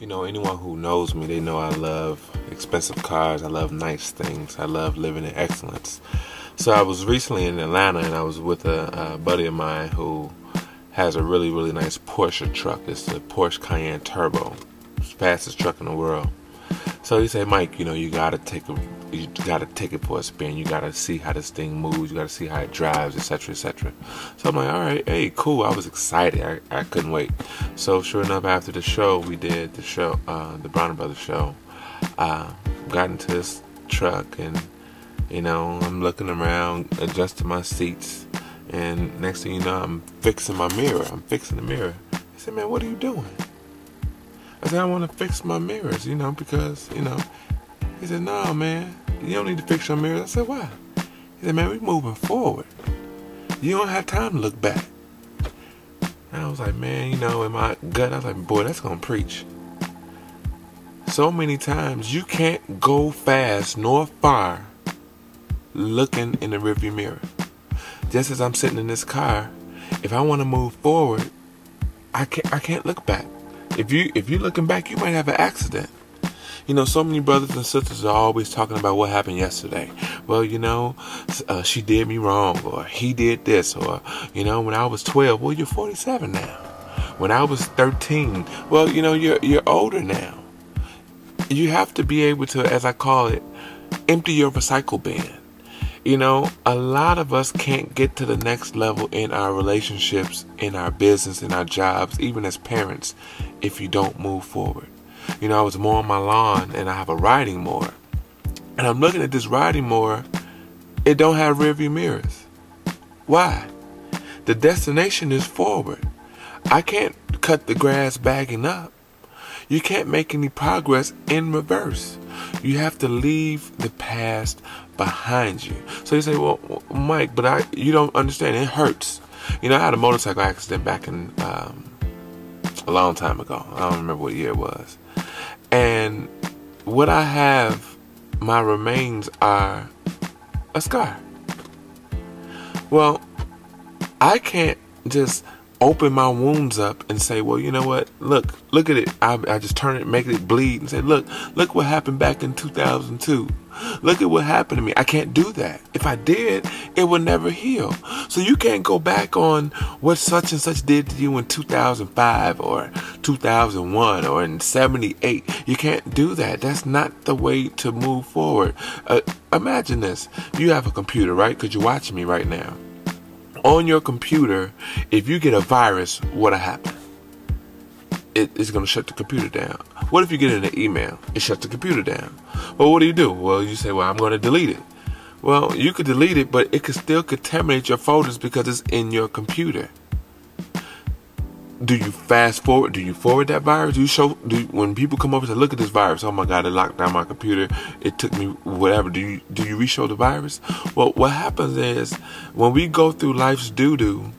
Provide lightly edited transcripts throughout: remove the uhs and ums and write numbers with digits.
You know, anyone who knows me, they know I love expensive cars. I love nice things. I love living in excellence. So I was recently in Atlanta, and I was with a buddy of mine who has a really, really nice Porsche truck. It's the Porsche Cayenne Turbo. It's the fastest truck in the world. So he said, Mike, you know, you gotta take it for a spin. You gotta see how this thing moves. You gotta see how it drives, etc., etc. So I'm like, all right, hey, cool. I was excited. I couldn't wait. So sure enough, after the show, we did the show, the Brown Brothers show. Got into this truck, and you know, I'm looking around, adjusting my seats, and next thing you know, I'm fixing my mirror. I'm fixing the mirror. I said, man, what are you doing? I said, I want to fix my mirrors, you know, because, you know. He said, no, man, you don't need to fix your mirrors. I said, why? He said, man, we're moving forward. You don't have time to look back. And I was like, man, you know, in my gut, I was like, boy, that's going to preach. So many times, you can't go fast nor far looking in the rearview mirror. Just as I'm sitting in this car, if I want to move forward, I can't look back. If you're looking back, you might have an accident. You know, so many brothers and sisters are always talking about what happened yesterday. Well, you know, she did me wrong, or he did this, or, you know, when I was 12, well, you're 47 now. When I was 13, well, you know, you're older now. You have to be able to, as I call it, empty your recycle bin. You know, a lot of us can't get to the next level in our relationships, in our business, in our jobs, even as parents, if you don't move forward. You know, I was mowing my lawn, and I have a riding mower. And I'm looking at this riding mower. It don't have rearview mirrors. Why? The destination is forward. I can't cut the grass bagging up. You can't make any progress in reverse. You have to leave the past behind you. So you say, well, Mike, but you don't understand. It hurts. You know, I had a motorcycle accident back in a long time ago. I don't remember what year it was. And what I have, my remains are a scar. Well, I can't just open my wounds up and say, well, you know what? Look at it. I just turn it, make it bleed, and say, look what happened back in 2002. Look at what happened to me. I can't do that. If I did, it would never heal. So you can't go back on what such and such did to you in 2005 or 2001 or in 78. You can't do that. That's not the way to move forward. Imagine this. You have a computer, right? Because you're watching me right now. On your computer, if you get a virus, what'll happen? It's going to shut the computer down. What if you get an email? It shuts the computer down. Well, what do? Well, you say, well, I'm going to delete it. Well, you could delete it, but it could still contaminate your folders because it's in your computer. Do you fast forward? Do you forward that virus? When people come over and say, look at this virus, oh my God, it locked down my computer, it took me whatever, do you re-show the virus? Well, what happens is, when we go through life's doo-doo,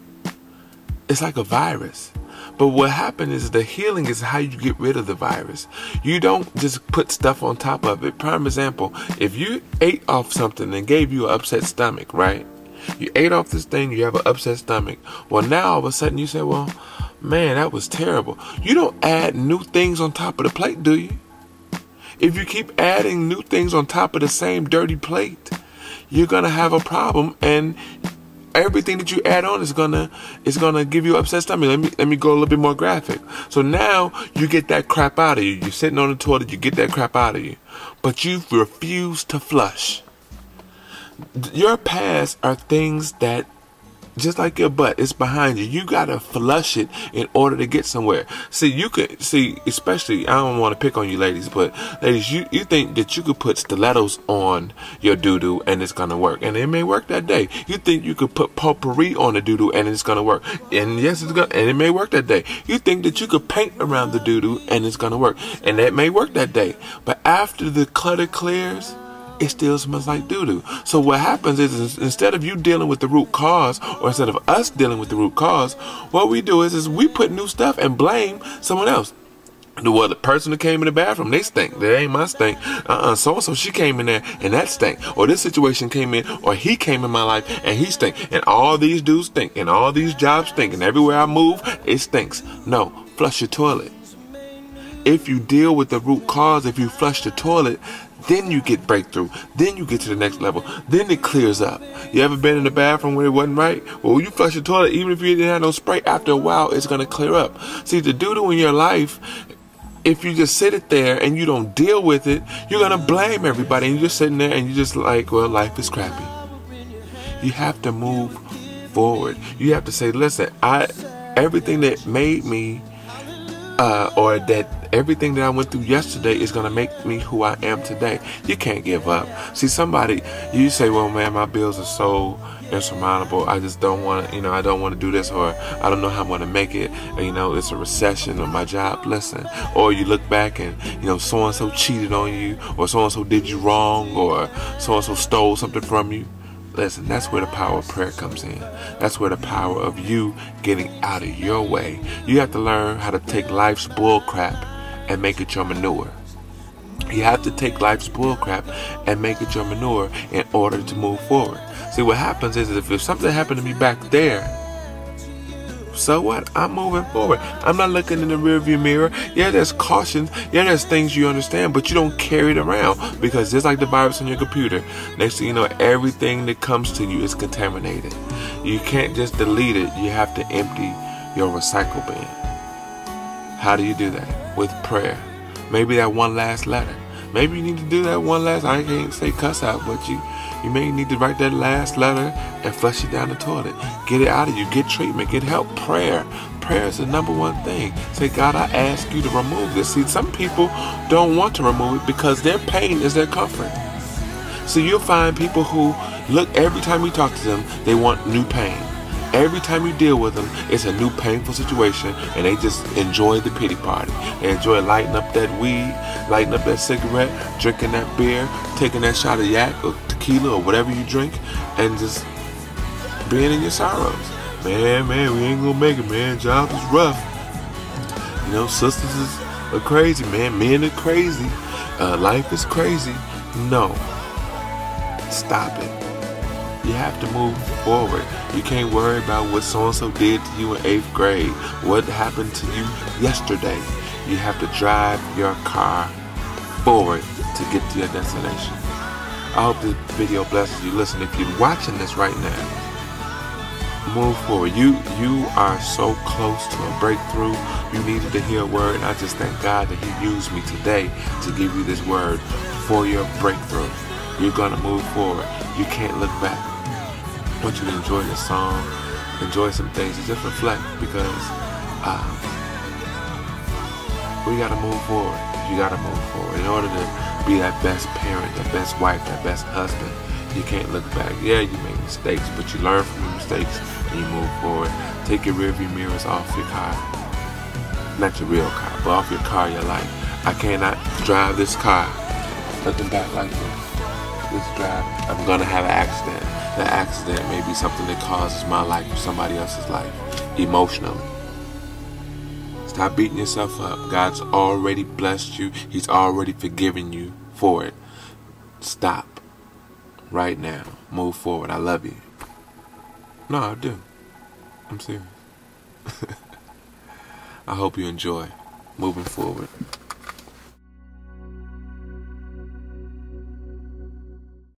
it's like a virus. But what happens is the healing is how you get rid of the virus. You don't just put stuff on top of it. Prime example, if you ate off something and gave you an upset stomach, right? You ate off this thing, you have an upset stomach. Well, now all of a sudden you say, well, man, that was terrible. You don't add new things on top of the plate, do you? If you keep adding new things on top of the same dirty plate, you're going to have a problem, and everything that you add on is gonna give you upset stomach. Let me go a little bit more graphic. So now you get that crap out of you. You're sitting on the toilet, you get that crap out of you, but you refuse to flush. Your past are things that, just like your butt, it's behind you. You gotta flush it in order to get somewhere. See, especially, I don't want to pick on you ladies, but ladies, you think that you could put stilettos on your doo-doo and it's gonna work, and it may work that day. You think you could put potpourri on the doo-doo and it's gonna work, and yes, and it may work that day. You think that you could paint around the doo-doo and it's gonna work, and that may work that day. But after the clutter clears, it still smells like doo-doo. So what happens is instead of you dealing with the root cause, or instead of us dealing with the root cause, what we do is we put new stuff and blame someone else. Well, the person who came in the bathroom, they stink. That ain't my stink. So-and-so, she came in there and that stink. Or this situation came in, or he came in my life and he stink. And all these dudes stink. And all these jobs stink. And everywhere I move, it stinks. No, flush your toilet. If you deal with the root cause, if you flush the toilet, then you get breakthrough. Then you get to the next level. Then it clears up. You ever been in the bathroom when it wasn't right? Well, when you flush the toilet, even if you didn't have no spray, after a while, it's going to clear up. See, the doo-doo in your life, if you just sit it there and you don't deal with it, you're going to blame everybody. And you're just sitting there and you're just like, well, life is crappy. You have to move forward. You have to say, listen, everything that made me, or that everything that I went through yesterday is going to make me who I am today. You can't give up. See, you say, well, man, my bills are so insurmountable. I just don't want to, I don't want to do this, or I don't know how I'm going to make it. It's a recession or my job. Listen, or you look back and, so-and-so cheated on you, or so-and-so did you wrong, or so-and-so stole something from you. Listen, that's where the power of prayer comes in. That's where the power of you getting out of your way. You have to learn how to take life's bull crap and make it your manure. You have to take life's bull crap and make it your manure in order to move forward. See, what happens is if something happened to me back there, so what? I'm moving forward. I'm not looking in the rearview mirror. Yeah, there's cautions. Yeah, there's things you understand, but you don't carry it around, because just like the virus on your computer, next thing you know, everything that comes to you is contaminated. You can't just delete it. You have to empty your recycle bin. How do you do that? With prayer. Maybe that one last letter. Maybe you need to do that one last, I can't say cuss out, but you may need to write that last letter and flush it down the toilet. Get it out of you. Get treatment. Get help. Prayer. Prayer is the number one thing. Say, God, I ask you to remove this. See, some people don't want to remove it because their pain is their comfort. So you'll find people who look, every time you talk to them, they want new pain. Every time you deal with them, it's a new painful situation, and they just enjoy the pity party. They enjoy lighting up that weed, lighting up that cigarette, drinking that beer, taking that shot of yak or tequila or whatever you drink, and just being in your sorrows. Man, we ain't gonna make it, man. Job is rough. Sisters are crazy, man. Men are crazy. Life is crazy. No. Stop it. You have to move forward. You can't worry about what so-and-so did to you in 8th grade. What happened to you yesterday. You have to drive your car forward to get to your destination. I hope this video blesses you. Listen, if you're watching this right now, move forward. You are so close to a breakthrough. You needed to hear a word, and I just thank God that He used me today to give you this word for your breakthrough. You're going to move forward. You can't look back. I want you to enjoy this song, enjoy some things, and just reflect, because we got to move forward. You got to move forward. In order to be that best parent, that best wife, that best husband, you can't look back. Yeah, you make mistakes, but you learn from your mistakes and you move forward. Take your rearview mirrors off your car. Not your real car, but off your car, your life. I cannot drive this car looking back like this. This drive, I'm going to have an accident. That accident may be something that causes my life or somebody else's life emotionally. Stop beating yourself up. God's already blessed you. He's already forgiven you for it. Stop right now. Move forward. I love you. No, I do. I'm serious. I hope you enjoy moving forward.